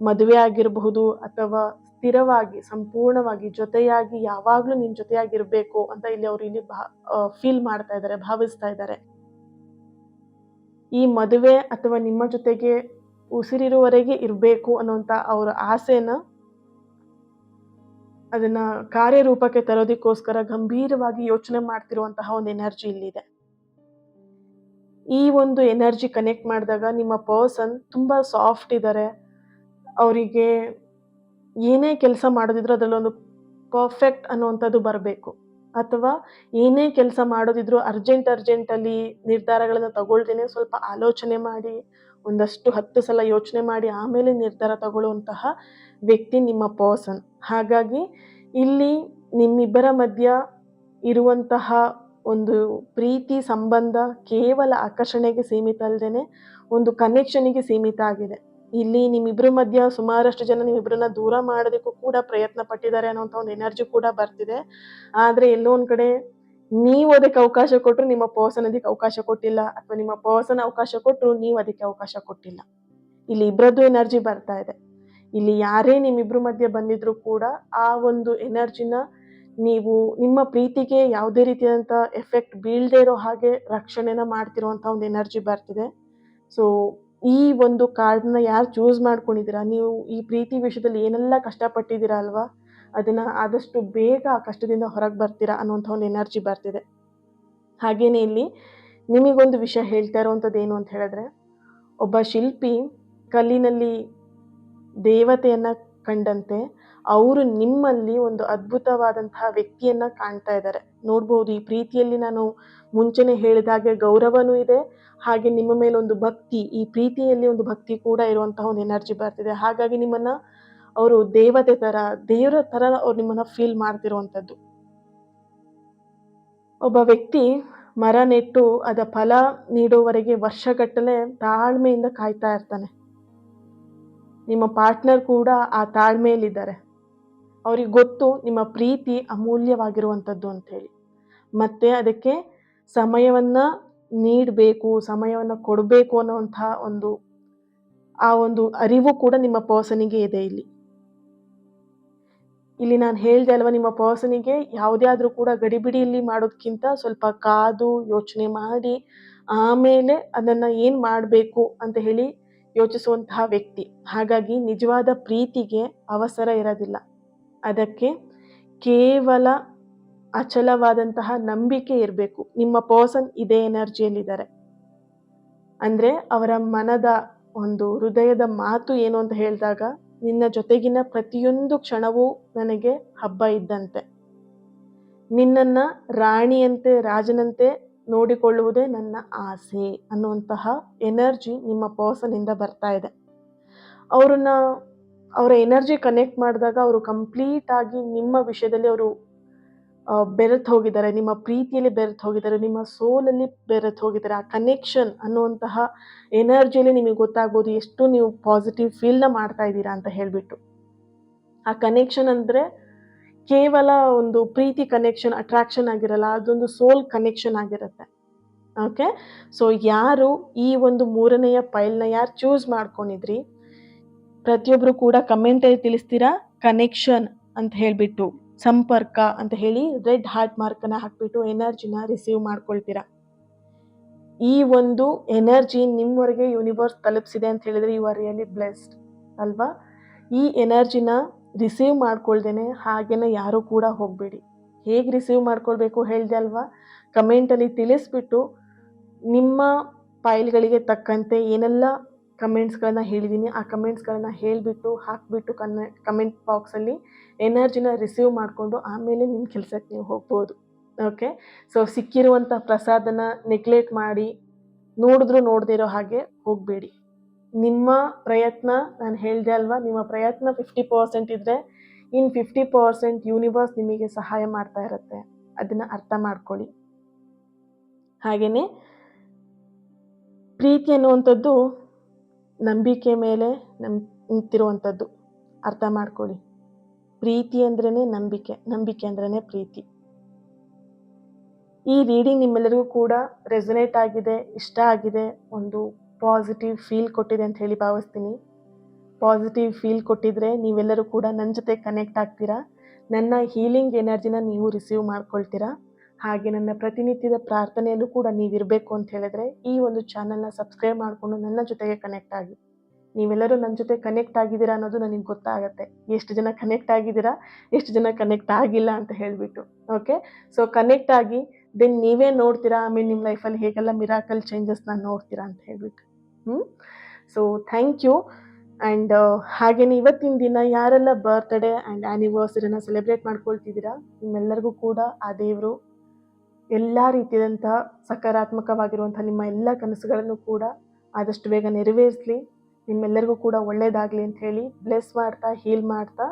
ಮದುವೆ ಆಗಿರಬಹುದು ಅಥವಾ ಸ್ಥಿರವಾಗಿ ಸಂಪೂರ್ಣವಾಗಿ ಜೊತೆಯಾಗಿ ಯಾವಾಗಲೂ ನಿಮ್ಮ ಜೊತೆಯಾಗಿರಬೇಕು ಅಂತ ಇಲ್ಲಿ ಫೀಲ್ ಮಾಡ್ತಾ ಇದ್ದಾರೆ, ಭಾವಿಸ್ತಾ ಇದ್ದಾರೆ. ಈ ಮದುವೆ ಅಥವಾ ನಿಮ್ಮ ಜೊತೆಗೆ ಉಸಿರಿರುವವರೆಗೆ ಇರಬೇಕು ಅನ್ನೋಂಥ ಅವರ ಆಸೆನ ಅದನ್ನ ಕಾರ್ಯರೂಪಕ್ಕೆ ತರೋದಕ್ಕೋಸ್ಕರ ಗಂಭೀರವಾಗಿ ಯೋಚನೆ ಮಾಡ್ತಿರುವಂತಹ ಒಂದು ಎನರ್ಜಿ ಇಲ್ಲಿದೆ. ಈ ಒಂದು ಎನರ್ಜಿ ಕನೆಕ್ಟ್ ಮಾಡಿದಾಗ ನಿಮ್ಮ ಪರ್ಸನ್ ತುಂಬ ಸಾಫ್ಟ್ ಇದ್ದಾರೆ. ಅವರಿಗೆ ಏನೇ ಕೆಲಸ ಮಾಡೋದಿದ್ರು ಅದರಲ್ಲೊಂದು ಪರ್ಫೆಕ್ಟ್ ಅನ್ನುವಂಥದ್ದು ಬರಬೇಕು, ಅಥವಾ ಏನೇ ಕೆಲಸ ಮಾಡೋದಿದ್ರು ಅರ್ಜೆಂಟಲ್ಲಿ ನಿರ್ಧಾರಗಳನ್ನು ತಗೊಳ್ದೇನೆ ಸ್ವಲ್ಪ ಆಲೋಚನೆ ಮಾಡಿ ಒಂದಷ್ಟು 10 ಸಲ ಯೋಚನೆ ಮಾಡಿ ಆಮೇಲೆ ನಿರ್ಧಾರ ತಗೊಳ್ಳುವಂತಹ ವ್ಯಕ್ತಿ ನಿಮ್ಮ ಪರ್ಸನ್. ಹಾಗಾಗಿ ಇಲ್ಲಿ ನಿಮ್ಮಿಬ್ಬರ ಮಧ್ಯ ಇರುವಂತಹ ಒಂದು ಪ್ರೀತಿ ಸಂಬಂಧ ಕೇವಲ ಆಕರ್ಷಣೆಗೆ ಸೀಮಿತ ಅಲ್ಲದೇನೆ ಒಂದು ಕನೆಕ್ಷನಿಗೆ ಸೀಮಿತ ಆಗಿದೆ. ಇಲ್ಲಿ ನಿಮ್ಮಿಬ್ಬರ ಮಧ್ಯ ಸುಮಾರಷ್ಟು ಜನ ನಿಮ್ಮಿಬ್ಬರನ್ನ ದೂರ ಮಾಡೋದಕ್ಕೂ ಕೂಡ ಪ್ರಯತ್ನ ಪಟ್ಟಿದ್ದಾರೆ ಅನ್ನೋಂಥ ಒಂದು ಎನರ್ಜಿ ಕೂಡ ಬರ್ತಿದೆ. ಆದರೆ ಎಲ್ಲೋ ಒಂದು ಕಡೆ ನೀವು ಅದಕ್ಕೆ ಅವಕಾಶ ಕೊಟ್ಟರು, ನಿಮ್ಮ ಪರ್ಸನ್ ಅದಕ್ಕೆ ಅವಕಾಶ ಕೊಟ್ಟಿಲ್ಲ, ಅಥವಾ ನಿಮ್ಮ ಪರ್ಸನ್ ಅವಕಾಶ ಕೊಟ್ಟರು, ನೀವು ಅದಕ್ಕೆ ಅವಕಾಶ ಕೊಟ್ಟಿಲ್ಲ. ಇಲ್ಲಿ ಇಬ್ಬರದ್ದು ಎನರ್ಜಿ ಬರ್ತಾ ಇದೆ. ಇಲ್ಲಿ ಯಾರೇ ನಿಮ್ಮಿಬ್ಬರ ಮಧ್ಯೆ ಬಂದಿದ್ರು ಕೂಡ ಆ ಒಂದು ಎನರ್ಜಿನ ನೀವು ನಿಮ್ಮ ಪ್ರೀತಿಗೆ ಯಾವುದೇ ರೀತಿಯಾದಂಥ ಎಫೆಕ್ಟ್ ಬೀಳದೇ ಇರೋ ಹಾಗೆ ರಕ್ಷಣೆನ ಮಾಡ್ತಿರುವಂಥ ಒಂದು ಎನರ್ಜಿ ಬರ್ತಿದೆ. ಸೊ ಈ ಒಂದು ಕಾರ್ಡ್ನ ಯಾರು ಚೂಸ್ ಮಾಡ್ಕೊಂಡಿದ್ದೀರಾ, ನೀವು ಈ ಪ್ರೀತಿ ವಿಷಯದಲ್ಲಿ ಏನೆಲ್ಲ ಕಷ್ಟಪಟ್ಟಿದ್ದೀರಾ ಅಲ್ವಾ, ಅದನ್ನು ಆದಷ್ಟು ಬೇಗ ಆ ಕಷ್ಟದಿಂದ ಹೊರಗೆ ಬರ್ತೀರಾ ಅನ್ನೋಂಥ ಒಂದು ಎನರ್ಜಿ ಬರ್ತಿದೆ. ಹಾಗೇನೇ ಇಲ್ಲಿ ನಿಮಗೊಂದು ವಿಷಯ ಹೇಳ್ತಾ ಇರೋವಂಥದ್ದು ಏನು ಅಂತ ಹೇಳಿದ್ರೆ, ಒಬ್ಬ ಶಿಲ್ಪಿ ಕಲ್ಲಿನಲ್ಲಿ ದೇವತೆಯನ್ನು ಕಂಡಂತೆ ಅವರು ನಿಮ್ಮಲ್ಲಿ ಒಂದು ಅದ್ಭುತವಾದಂತಹ ವ್ಯಕ್ತಿಯನ್ನು ಕಾಣ್ತಾ ಇದ್ದಾರೆ. ನೋಡ್ಬೋದು, ಈ ಪ್ರೀತಿಯಲ್ಲಿ ನಾನು ಮುಂಚೆನೇ ಹೇಳಿದ ಹಾಗೆ ಗೌರವನೂ ಇದೆ, ಹಾಗೆ ನಿಮ್ಮ ಮೇಲೆ ಒಂದು ಭಕ್ತಿ, ಈ ಪ್ರೀತಿಯಲ್ಲಿ ಒಂದು ಭಕ್ತಿ ಕೂಡ ಇರುವಂತಹ ಒಂದು ಎನರ್ಜಿ ಬರ್ತಿದೆ. ಹಾಗಾಗಿ ನಿಮ್ಮನ್ನು ಅವರು ದೇವತೆ ಥರ, ದೇವರ ಥರ ಅವ್ರು ನಿಮ್ಮನ್ನು ಫೀಲ್ ಮಾಡ್ತಿರುವಂಥದ್ದು. ಒಬ್ಬ ವ್ಯಕ್ತಿ ಮರ ನೆಟ್ಟು ಅದ ಫಲ ನೀಡೋವರೆಗೆ ವರ್ಷಗಟ್ಟಲೆ ತಾಳ್ಮೆಯಿಂದ ಕಾಯ್ತಾ ಇರ್ತಾನೆ. ನಿಮ್ಮ ಪಾರ್ಟ್ನರ್ ಕೂಡ ಆ ತಾಳ್ಮೆಯಲ್ಲಿದ್ದಾರೆ. ಅವ್ರಿಗೆ ಗೊತ್ತು ನಿಮ್ಮ ಪ್ರೀತಿ ಅಮೂಲ್ಯವಾಗಿರುವಂಥದ್ದು ಅಂಥೇಳಿ, ಮತ್ತು ಅದಕ್ಕೆ ಸಮಯವನ್ನು ನೀಡಬೇಕು, ಸಮಯವನ್ನು ಕೊಡಬೇಕು ಅನ್ನೋವಂಥ ಒಂದು ಅರಿವು ಕೂಡ ನಿಮ್ಮ ಪರ್ಸನಿಗೆ ಇದೆ. ಇಲ್ಲಿ ನಾನು ಹೇಳಿದೆ ಅಲ್ವಾ, ನಿಮ್ಮ ಪರ್ಸನಿಗೆ ಯಾವುದೇ ಆದರೂ ಕೂಡ ಗಡಿಬಿಡಿಯಲ್ಲಿ ಮಾಡೋದಕ್ಕಿಂತ ಸ್ವಲ್ಪ ಕಾದು ಯೋಚನೆ ಮಾಡಿ ಆಮೇಲೆ ಅದನ್ನು ಏನು ಮಾಡಬೇಕು ಅಂತ ಹೇಳಿ ಯೋಚಿಸುವಂತಹ ವ್ಯಕ್ತಿ. ಹಾಗಾಗಿ ನಿಜವಾದ ಪ್ರೀತಿಗೆ ಅವಸರ ಇರೋದಿಲ್ಲ. ಅದಕ್ಕೆ ಕೇವಲ ಅಚಲವಾದಂತಹ ನಂಬಿಕೆ ಇರಬೇಕು. ನಿಮ್ಮ ಪರ್ಸನ್ ಇದೇ ಎನರ್ಜಿಯಲ್ಲಿದ್ದಾರೆ ಅಂದರೆ ಅವರ ಮನದ ಒಂದು ಹೃದಯದ ಮಾತು ಏನು ಅಂತ ಹೇಳಿದಾಗ, ನಿನ್ನ ಜೊತೆಗಿನ ಪ್ರತಿಯೊಂದು ಕ್ಷಣವೂ ನನಗೆ ಹಬ್ಬ ಇದ್ದಂತೆ, ನಿನ್ನನ್ನು ರಾಣಿಯಂತೆ ರಾಜನಂತೆ ನೋಡಿಕೊಳ್ಳುವುದೇ ನನ್ನ ಆಸೆ ಅನ್ನುವಂತಹ ಎನರ್ಜಿ ನಿಮ್ಮ ಪರ್ಸನಿಂದ ಬರ್ತಾ ಇದೆ. ಅವರ ಎನರ್ಜಿ ಕನೆಕ್ಟ್ ಮಾಡಿದಾಗ ಅವರು ಕಂಪ್ಲೀಟ್ ಆಗಿ ನಿಮ್ಮ ವಿಷಯದಲ್ಲಿ ಅವರು ಬೆರೆತು ಹೋಗಿದ್ದಾರೆ, ನಿಮ್ಮ ಪ್ರೀತಿಯಲ್ಲಿ ಬೆರೆತು ಹೋಗಿದ್ದಾರೆ, ನಿಮ್ಮ ಸೋಲಲ್ಲಿ ಬೆರೆತು ಹೋಗಿದ್ದಾರೆ. ಆ ಕನೆಕ್ಷನ್ ಅನ್ನುವಂತಹ ಎನರ್ಜಿಯಲ್ಲಿ ನಿಮಗೆ ಗೊತ್ತಾಗ್ಬೋದು ಎಷ್ಟು ನೀವು ಪಾಸಿಟಿವ್ ಫೀಲ್ನ ಮಾಡ್ತಾ ಇದ್ದೀರಾ ಅಂತ ಹೇಳಿಬಿಟ್ಟು. ಆ ಕನೆಕ್ಷನ್ ಅಂದರೆ ಕೇವಲ ಒಂದು ಪ್ರೀತಿ ಕನೆಕ್ಷನ್, ಅಟ್ರಾಕ್ಷನ್ ಆಗಿರಲ್ಲ, ಅದೊಂದು ಸೋಲ್ ಕನೆಕ್ಷನ್ ಆಗಿರುತ್ತೆ. ಓಕೆ, ಸೊ ಯಾರು ಈ ಒಂದು 3ನೆಯ ಫೈಲ್ನ ಯಾರು ಚೂಸ್ ಮಾಡ್ಕೊಂಡಿದ್ರಿ, ಪ್ರತಿಯೊಬ್ಬರು ಕೂಡ ಕಮೆಂಟಲ್ಲಿ ತಿಳಿಸ್ತೀರಾ ಕನೆಕ್ಷನ್ ಅಂತ ಹೇಳಿಬಿಟ್ಟು, ಸಂಪರ್ಕ ಅಂತ ಹೇಳಿ ರೆಡ್ ಹಾರ್ಟ್ ಮಾರ್ಕನ್ನು ಹಾಕ್ಬಿಟ್ಟು ಎನರ್ಜಿನ ರಿಸೀವ್ ಮಾಡ್ಕೊಳ್ತೀರಾ. ಈ ಒಂದು ಎನರ್ಜಿ ನಿಮ್ಮವರೆಗೆ ಯೂನಿವರ್ಸ್ ತಲುಪಿಸಿದೆ ಅಂತ ಹೇಳಿದ್ರೆ ಯು ಆರ್ ರಿಯಲಿ ಬ್ಲೆಸ್ಡ್ ಅಲ್ವಾ. ಈ ಎನರ್ಜಿನ ರಿಸೀವ್ ಮಾಡ್ಕೊಳ್ದೇನೆ ಹಾಗೇನೆ ಯಾರೂ ಕೂಡ ಹೋಗಬೇಡಿ. ಹೇಗೆ ರಿಸೀವ್ ಮಾಡ್ಕೊಳ್ಬೇಕು ಹೇಳಿದೆ ಅಲ್ವಾ, ಕಮೆಂಟಲ್ಲಿ ತಿಳಿಸ್ಬಿಟ್ಟು ನಿಮ್ಮ ಫೈಲ್ಗಳಿಗೆ ತಕ್ಕಂತೆ ಏನೆಲ್ಲ ಕಮೆಂಟ್ಸ್ಗಳನ್ನ ಹೇಳಿದ್ದೀನಿ ಆ ಕಮೆಂಟ್ಸ್ಗಳನ್ನ ಹೇಳಿಬಿಟ್ಟು ಹಾಕಿಬಿಟ್ಟು ಕಮೆಂಟ್ ಬಾಕ್ಸಲ್ಲಿ ಎನರ್ಜಿನ ರಿಸೀವ್ ಮಾಡಿಕೊಂಡು ಆಮೇಲೆ ನಿಮ್ಮ ಕೆಲಸಕ್ಕೆ ನೀವು ಹೋಗ್ಬೋದು. ಓಕೆ, ಸೊ ಸಿಕ್ಕಿರುವಂಥ ಪ್ರಸಾದನ ನೆಗ್ಲೆಕ್ಟ್ ಮಾಡಿ ನೋಡಿದ್ರೂ ನೋಡದೇ ಇರೋ ಹಾಗೆ ಹೋಗಬೇಡಿ. ನಿಮ್ಮ ಪ್ರಯತ್ನ, ನಾನು ಹೇಳಿದೆ ಅಲ್ವಾ, ನಿಮ್ಮ ಪ್ರಯತ್ನ 50% ಇದ್ದರೆ ಇನ್ನು 50% ಯೂನಿವರ್ಸ್ ನಿಮಗೆ ಸಹಾಯ ಮಾಡ್ತಾ ಇರುತ್ತೆ. ಅದನ್ನು ಅರ್ಥ ಮಾಡ್ಕೊಳ್ಳಿ. ಹಾಗೆಯೇ ಪ್ರೀತಿ ಅನ್ನುವಂಥದ್ದು ನಂಬಿಕೆ ಮೇಲೆ ನಿಂತಿರುವಂಥದ್ದು. ಅರ್ಥ ಮಾಡ್ಕೊಳ್ಳಿ. ಪ್ರೀತಿ ಅಂದ್ರೇ ನಂಬಿಕೆ, ನಂಬಿಕೆ ಅಂದ್ರೇ ಪ್ರೀತಿ. ಈ ರೀಡಿಂಗ್ ನಿಮ್ಮೆಲ್ಲರಿಗೂ ಕೂಡ ರೆಸನೇಟ್ ಆಗಿದೆ, ಇಷ್ಟ ಆಗಿದೆ, ಒಂದು ಪಾಸಿಟಿವ್ ಫೀಲ್ ಕೊಟ್ಟಿದೆ ಅಂತ ಹೇಳಿ ಭಾವಿಸ್ತೀನಿ. ಪಾಸಿಟಿವ್ ಫೀಲ್ ಕೊಟ್ಟಿದ್ರೆ ನೀವೆಲ್ಲರೂ ಕೂಡ ನನ್ನ ಜೊತೆ ಕನೆಕ್ಟ್ ಆಗ್ತೀರಾ, ನನ್ನ ಹೀಲಿಂಗ್ ಎನರ್ಜಿನ ನೀವು ರಿಸೀವ್ ಮಾಡ್ಕೊಳ್ತೀರಾ. ಹಾಗೆ ನನ್ನ ಪ್ರತಿನಿತ್ಯದ ಪ್ರಾರ್ಥನೆಯಲ್ಲೂ ಕೂಡ ನೀವಿರಬೇಕು ಅಂತ ಹೇಳಿದ್ರೆ ಈ ಒಂದು ಚಾನಲ್ನ ಸಬ್ಸ್ಕ್ರೈಬ್ ಮಾಡಿಕೊಂಡು ನನ್ನ ಜೊತೆಗೆ ಕನೆಕ್ಟ್ ಆಗಿ. ನೀವೆಲ್ಲರೂ ನನ್ನ ಜೊತೆ ಕನೆಕ್ಟ್ ಆಗಿದ್ದೀರಾ ಅನ್ನೋದು ನನಗೆ ಗೊತ್ತಾಗುತ್ತೆ, ಎಷ್ಟು ಜನ ಕನೆಕ್ಟ್ ಆಗಿದ್ದೀರಾ, ಎಷ್ಟು ಜನ ಕನೆಕ್ಟ್ ಆಗಿಲ್ಲ ಅಂತ ಹೇಳಿಬಿಟ್ಟು. ಓಕೆ, ಸೊ ಕನೆಕ್ಟ್ ಆಗಿ ದೆನ್ ನೀವೇ ನೋಡ್ತೀರಾ ಆಮೇಲೆ ನಿಮ್ಮ ಲೈಫಲ್ಲಿ ಹೇಗೆಲ್ಲ ಮಿರಾಕಲ್ ಚೇಂಜಸ್ನ ನೋಡ್ತೀರಾ ಅಂತ ಹೇಳಿಬಿಟ್ಟು. So thank you. ಆ್ಯಂಡ್ ಹಾಗೆಯೇ ಇವತ್ತಿನ ದಿನ ಯಾರೆಲ್ಲ ಬರ್ತ್ಡೇ ಆ್ಯಂಡ್ ಆ್ಯನಿವರ್ಸರಿನ ಸೆಲೆಬ್ರೇಟ್ ಮಾಡ್ಕೊಳ್ತಿದ್ದೀರಾ ನಿಮ್ಮೆಲ್ಲರಿಗೂ ಕೂಡ ಆ ದೇವರು ಎಲ್ಲ ರೀತಿಯಾದಂತಹ ಸಕಾರಾತ್ಮಕವಾಗಿರುವಂಥ ನಿಮ್ಮ ಎಲ್ಲ ಕನಸುಗಳನ್ನು ಕೂಡ ಆದಷ್ಟು ಬೇಗ ನೆರವೇರಿಸಲಿ, ನಿಮ್ಮೆಲ್ಲರಿಗೂ ಕೂಡ ಒಳ್ಳೆಯದಾಗಲಿ ಅಂತ ಹೇಳಿ ಬ್ಲೆಸ್ ಮಾಡ್ತಾ ಹೀಲ್ ಮಾಡ್ತಾ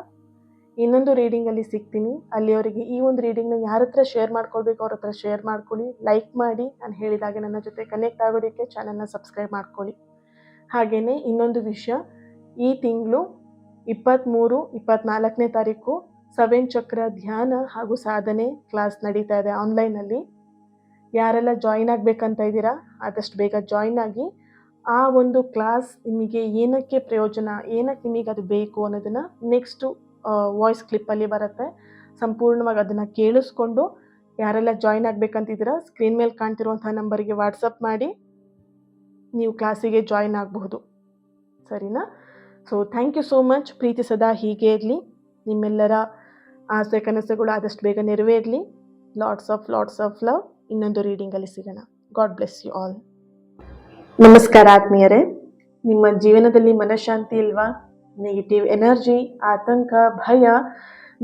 ಇನ್ನೊಂದು ರೀಡಿಂಗಲ್ಲಿ ಸಿಗ್ತೀನಿ. ಅಲ್ಲಿಯವರೆಗೆ ಈ ಒಂದು ರೀಡಿಂಗ್ನ ಯಾರ ಹತ್ರ ಶೇರ್ ಮಾಡ್ಕೊಳ್ಬೇಕು ಅವ್ರ ಹತ್ರ ಶೇರ್ ಮಾಡ್ಕೊಳ್ಳಿ, ಲೈಕ್ ಮಾಡಿ, ನಾನು ಹೇಳಿದಾಗೆ ನನ್ನ ಜೊತೆ ಕನೆಕ್ಟ್ ಆಗೋದಕ್ಕೆ ಚಾನಲ್ನ ಸಬ್ಸ್ಕ್ರೈಬ್ ಮಾಡ್ಕೊಳ್ಳಿ. ಹಾಗೆಯೇ ಇನ್ನೊಂದು ವಿಷಯ, ಈ ತಿಂಗಳು 23-24ನೇ ತಾರೀಕು 7 ಚಕ್ರ ಧ್ಯಾನ ಹಾಗೂ ಸಾಧನೆ ಕ್ಲಾಸ್ ನಡೀತಾ ಇದೆ ಆನ್ಲೈನಲ್ಲಿ. ಯಾರೆಲ್ಲ ಜಾಯಿನ್ ಆಗಬೇಕಂತ ಇದ್ದೀರಾ ಆದಷ್ಟು ಬೇಗ ಜಾಯಿನ್ ಆಗಿ. ಆ ಒಂದು ಕ್ಲಾಸ್ ನಿಮಗೆ ಏನಕ್ಕೆ ಪ್ರಯೋಜನ, ಏನಕ್ಕೆ ನಿಮಗೆ ಅದು ಬೇಕು ಅನ್ನೋದನ್ನು ನೆಕ್ಸ್ಟು ವಾಯ್ಸ್ ಕ್ಲಿಪ್ಪಲ್ಲಿ ಬರುತ್ತೆ. ಸಂಪೂರ್ಣವಾಗಿ ಅದನ್ನು ಕೇಳಿಸ್ಕೊಂಡು ಯಾರೆಲ್ಲ ಜಾಯಿನ್ ಆಗಬೇಕಂತಿದ್ದೀರಾ ಸ್ಕ್ರೀನ್ ಮೇಲೆ ಕಾಣ್ತಿರುವಂಥ ನಂಬರಿಗೆ ವಾಟ್ಸಪ್ ಮಾಡಿ ನೀವು ಕ್ಲಾಸಿಗೆ ಜಾಯಿನ್ ಆಗಬಹುದು. ಸರಿನಾ? So thank you so much. ಪ್ರೀತಿ ಸದಾ ಹೀಗೆ ಇರಲಿ, ನಿಮ್ಮೆಲ್ಲರ ಆಸೆ ಕನಸುಗಳು ಆದಷ್ಟು ಬೇಗ ನೆರವೇರಲಿ. Lots of love. ಇನ್ನೊಂದು ರೀಡಿಂಗಲ್ಲಿ ಸಿಗೋಣ. God bless you all. ನಮಸ್ಕಾರ ಆತ್ಮೀಯರೇ. ನಿಮ್ಮ ಜೀವನದಲ್ಲಿ ಮನಃಶಾಂತಿ ಇಲ್ವಾ? ನೆಗೆಟಿವ್ ಎನರ್ಜಿ, ಆತಂಕ, ಭಯ,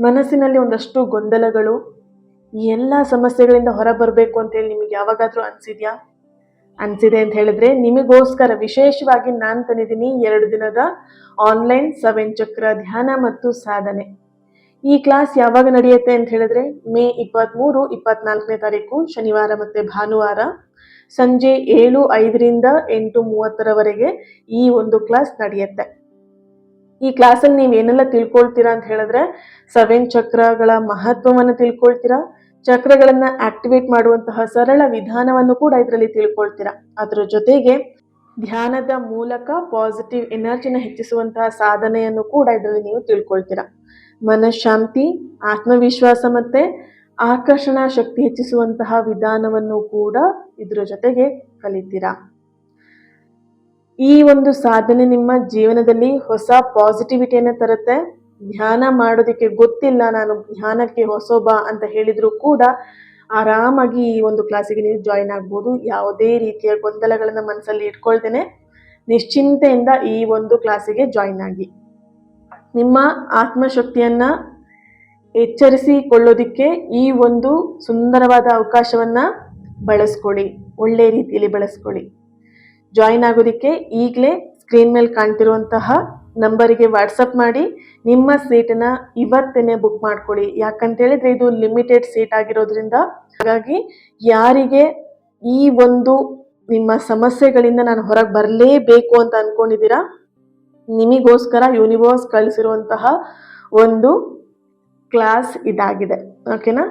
ಮನಸ್ಸಿನಲ್ಲಿ ಒಂದಷ್ಟು ಗೊಂದಲಗಳು, ಈ ಎಲ್ಲ ಸಮಸ್ಯೆಗಳಿಂದ ಹೊರಬರಬೇಕು ಅಂತೇಳಿ ನಿಮಗೆ ಯಾವಾಗಾದರೂ ಅನಿಸಿದೆ ಅಂತ ಹೇಳಿದ್ರೆ ನಿಮಗೋಸ್ಕರ ವಿಶೇಷವಾಗಿ ನಾನು ತಂದಿದ್ದೀನಿ 2 ದಿನದ ಆನ್ಲೈನ್ 7 ಚಕ್ರ ಧ್ಯಾನ ಮತ್ತು ಸಾಧನೆ. ಈ ಕ್ಲಾಸ್ ಯಾವಾಗ ನಡೆಯುತ್ತೆ ಅಂತ ಹೇಳಿದ್ರೆ ಮೇ 23-24ನೇ ತಾರೀಕು ಶನಿವಾರ ಮತ್ತು ಭಾನುವಾರ ಸಂಜೆ 7:05ರಿಂದ 8:30ರವರೆಗೆ ಈ ಒಂದು ಕ್ಲಾಸ್ ನಡೆಯುತ್ತೆ. ಈ ಕ್ಲಾಸಲ್ಲಿ ನೀವು ಏನೆಲ್ಲ ತಿಳ್ಕೊಳ್ತೀರಾ ಅಂತ ಹೇಳಿದ್ರೆ 7 ಚಕ್ರಗಳ ಮಹತ್ವವನ್ನು ತಿಳ್ಕೊಳ್ತೀರಾ, ಚಕ್ರಗಳನ್ನ ಆಕ್ಟಿವೇಟ್ ಮಾಡುವಂತಹ ಸರಳ ವಿಧಾನವನ್ನು ಕೂಡ ಇದರಲ್ಲಿ ತಿಳ್ಕೊಳ್ತೀರಾ. ಅದರ ಜೊತೆಗೆ ಧ್ಯಾನದ ಮೂಲಕ ಪಾಸಿಟಿವ್ ಎನರ್ಜಿನ ಹೆಚ್ಚಿಸುವಂತಹ ಸಾಧನೆಯನ್ನು ಕೂಡ ಇದರಲ್ಲಿ ನೀವು ತಿಳ್ಕೊಳ್ತೀರಾ. ಮನಃಶಾಂತಿ, ಆತ್ಮವಿಶ್ವಾಸ ಮತ್ತೆ ಆಕರ್ಷಣಾ ಶಕ್ತಿ ಹೆಚ್ಚಿಸುವಂತಹ ವಿಧಾನವನ್ನು ಕೂಡ ಇದರ ಜೊತೆಗೆ ಕಲಿತೀರಾ. ಈ ಒಂದು ಸಾಧನೆ ನಿಮ್ಮ ಜೀವನದಲ್ಲಿ ಹೊಸ ಪಾಸಿಟಿವಿಟಿಯನ್ನು ತರುತ್ತೆ. ಧ್ಯಾನ ಮಾಡೋದಕ್ಕೆ ಗೊತ್ತಿಲ್ಲ, ನಾನು ಧ್ಯಾನಕ್ಕೆ ಹೊಸೊಬ್ಬ ಅಂತ ಹೇಳಿದ್ರು ಕೂಡ ಆರಾಮಾಗಿ ಈ ಒಂದು ಕ್ಲಾಸಿಗೆ ನೀವು ಜಾಯಿನ್ ಆಗ್ಬೋದು. ಯಾವುದೇ ರೀತಿಯ ಗೊಂದಲಗಳನ್ನು ಮನಸ್ಸಲ್ಲಿ ಇಟ್ಕೊಳ್ದೇನೆ ನಿಶ್ಚಿಂತೆಯಿಂದ ಈ ಒಂದು ಕ್ಲಾಸಿಗೆ ಜಾಯಿನ್ ಆಗಿ ನಿಮ್ಮ ಆತ್ಮಶಕ್ತಿಯನ್ನು ಎಚ್ಚರಿಸಿಕೊಳ್ಳೋದಕ್ಕೆ ಈ ಒಂದು ಸುಂದರವಾದ ಅವಕಾಶವನ್ನು ಬಳಸ್ಕೊಳ್ಳಿ, ಒಳ್ಳೆ ರೀತಿಯಲ್ಲಿ ಬಳಸ್ಕೊಳ್ಳಿ. ಜಾಯಿನ್ ಆಗೋದಕ್ಕೆ ಈಗಲೇ ಸ್ಕ್ರೀನ್ ಮೇಲೆ ಕಾಣ್ತಿರುವಂತಹ ನಂಬರಿಗೆ ವಾಟ್ಸಪ್ ಮಾಡಿ ನಿಮ್ಮ ಸೀಟನ್ನ ಇವತ್ತೇ ಬುಕ್ ಮಾಡ್ಕೊಳ್ಳಿ. ಯಾಕಂತೇಳಿದ್ರೆ ಇದು ಲಿಮಿಟೆಡ್ ಸೀಟ್ ಆಗಿರೋದ್ರಿಂದ. ಹಾಗಾಗಿ ಯಾರಿಗೆ ಈ ಒಂದು ನಿಮ್ಮ ಸಮಸ್ಯೆಗಳಿಂದ ನಾನು ಹೊರಗೆ ಬರಲೇಬೇಕು ಅಂತ ಅನ್ಕೊಂಡಿದ್ದೀರಾ, ನಿಮಗೋಸ್ಕರ ಯೂನಿವರ್ಸ್ ಕಳಿಸಿರುವಂತಹ ಒಂದು ಕ್ಲಾಸ್ ಇದಾಗಿದೆ. ಓಕೆನಾ?